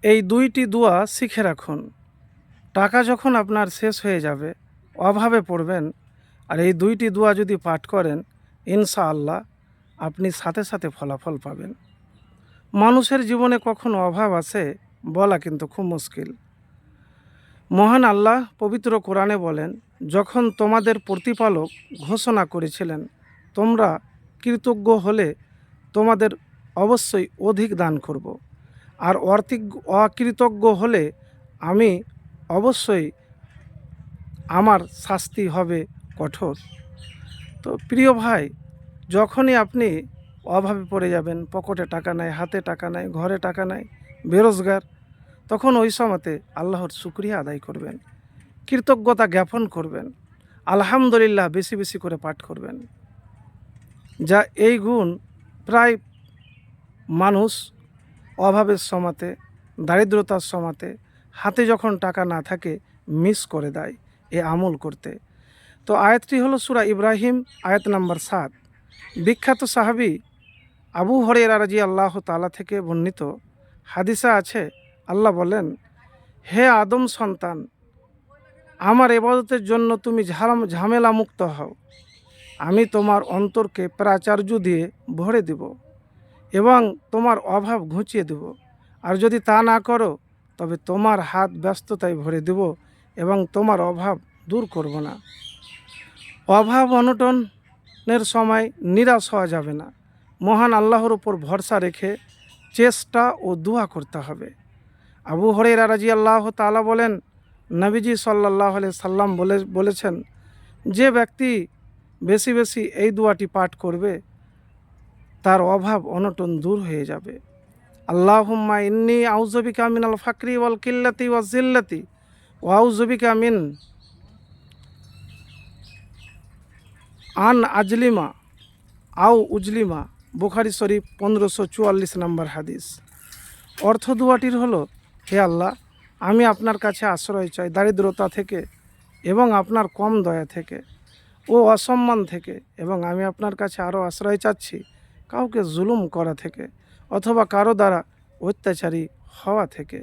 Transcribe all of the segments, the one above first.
এই দুইটি দোয়া শিখে রাখুন। টাকা যখন আপনার শেষ হয়ে যাবে, অভাবে পড়বেন, আর এই দুইটি দোয়া যদি পাঠ করেন, ইনশাআল্লাহ আপনি সাথে সাথে ফলাফল পাবেন। মানুষের জীবনে কখন অভাব আসে বলা কিন্তু খুব মুশকিল। মহান আল্লাহ পবিত্র কোরআনে বলেন, যখন তোমাদের প্রতিপালক ঘোষণা করেছিলেন তোমরা কৃতজ্ঞ হলে তোমাদের অবশ্যই অধিক দান করব, আর অকৃতজ্ঞ হলে আমি অবশ্যই আমার শাস্তি হবে কঠোর। তো প্রিয় ভাই, যখনই আপনি অভাবে পড়ে যাবেন, পকেটে টাকা নাই, হাতে টাকা নাই, ঘরে টাকা নাই, বেরোজগার, তখন ওই সময়তে আল্লাহর শুকরিয়া আদায় করবেন, কৃতজ্ঞতা জ্ঞাপন করবেন, আলহামদুলিল্লাহ বেশি বেশি করে পাঠ করবেন। যা এই গুণ প্রায় মানুষ অভাবের সময়তে, দারিদ্রতার সময়তে, হাতে যখন টাকা না থাকে মিস করে দেয় এ আমল করতে। তো আয়াতটি হলো সূরা ইব্রাহিম আয়াত নাম্বার 7। বিখ্যাত সাহাবী আবু হুরায়রা রাদিয়াল্লাহু তাআলা থেকে বর্ণিত হাদিসে আছে, আল্লাহ বলেন, হে আদম সন্তান, আমার ইবাদতের জন্য তুমি ঝামেলা মুক্ত হও, আমি তোমার অন্তরকে প্রাচার্য দিয়ে ভরে দেব এবং তোমার অভাব ঘুচিয়ে দেব। আর যদি তা না করো তবে তোমার হাত ব্যস্ততায় ভরে দেব এবং তোমার অভাব দূর করব না। অভাব অনটনের সময় নিরাশ হওয়া যাবে না। মহান আল্লাহর উপর ভরসা রেখে চেষ্টা ও দোয়া করতে হবে। আবু হুরায়রা রাদিয়াল্লাহু তাআলা বলেন, নবীজি সাল্লাল্লাহু আলাইহি সাল্লাম বলেছেন, যে ব্যক্তি বেশি বেশি এই দোয়াটি পাঠ করবে তার অভাব অনটন দূর হয়ে যাবে। আল্লাহুম্মা ইন্নী আউযু বিকা মিনাল ফাকরি ওয়াল কিল্লাতি ওয়াজ জিল্লাতি ওয়া আউযু বিকা মিন আন আজলিমা আও উজলিমা। বুখারী শরীফ 1544 নম্বর হাদিস। অর্থ দোয়াটির হলো, হে আল্লাহ, আমি আপনার কাছে আশ্রয় চাই দারিদ্রতা থেকে এবং আপনার কম দয়া থেকে ও অসম্মান থেকে, এবং আমি আপনার কাছে আরও আশ্রয় চাচ্ছি কাউকে জুলুম করা থেকে অথবা কারো দ্বারা অত্যাচারী হওয়া থেকে।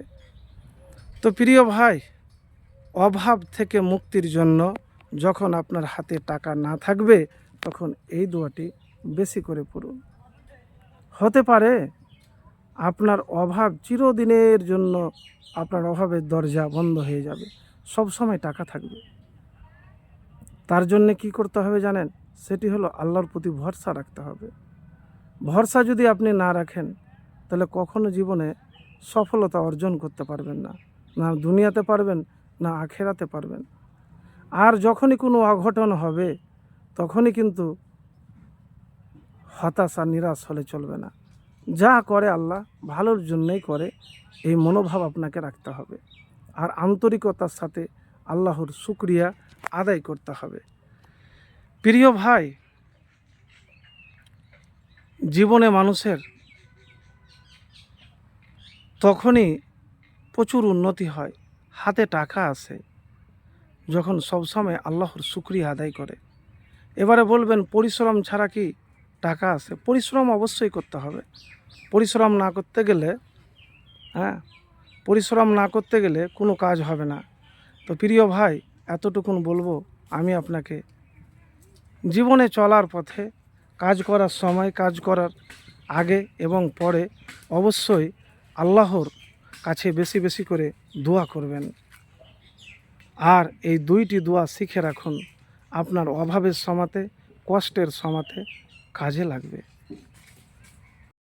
তো প্রিয় ভাই, অভাব থেকে মুক্তির জন্য যখন আপনার হাতে টাকা না থাকবে তখন এই দোয়াটি বেশি করে পড়ুন। হতে পারে আপনার অভাব চিরদিনের জন্য, আপনার অভাবের দরজা বন্ধ হয়ে যাবে, সব সময় টাকা থাকবে। তার জন্যে কি করতে হবে জানেন? সেটি হলো আল্লাহর প্রতি ভরসা রাখতে হবে। ভরসা যদি আপনি না রাখেন তাহলে কখনো জীবনে সফলতা অর্জন করতে পারবেন না, না দুনিয়াতে পারবেন না আখেরাতে পারবেন। আর যখনই কোনো অঘটন হবে তখনই কিন্তু হতাশা নিরাশ হলে চলবে না। যা করে আল্লাহ ভালোর জন্যই করে, এই মনোভাব আপনাকে রাখতে হবে। আর আন্তরিকতার সাথে আল্লাহর শুকরিয়া আদায় করতে হবে। প্রিয় ভাই, জীবনে মানুষের তখনই প্রচুর উন্নতি হয়, হাতে টাকা আসে, যখন সবসময় আল্লাহর শুকরিয়া আদায় করে। এবারে বলবেন, পরিশ্রম ছাড়া কি টাকা আসে? পরিশ্রম অবশ্যই করতে হবে। পরিশ্রম না করতে গেলে পরিশ্রম না করতে গেলে কোনো কাজ হবে না। তো প্রিয় ভাই, এতটুকুন বলবো আমি আপনাকে, জীবনে চলার পথে কাজ করার সময়, কাজ করার আগে এবং পরে অবশ্যই আল্লাহর কাছে বেশি বেশি করে দোয়া করবেন। আর এই দুইটি দোয়া শিখে রাখুন, আপনার অভাবের সময়তে, কষ্টের সময়তে কাজে লাগবে।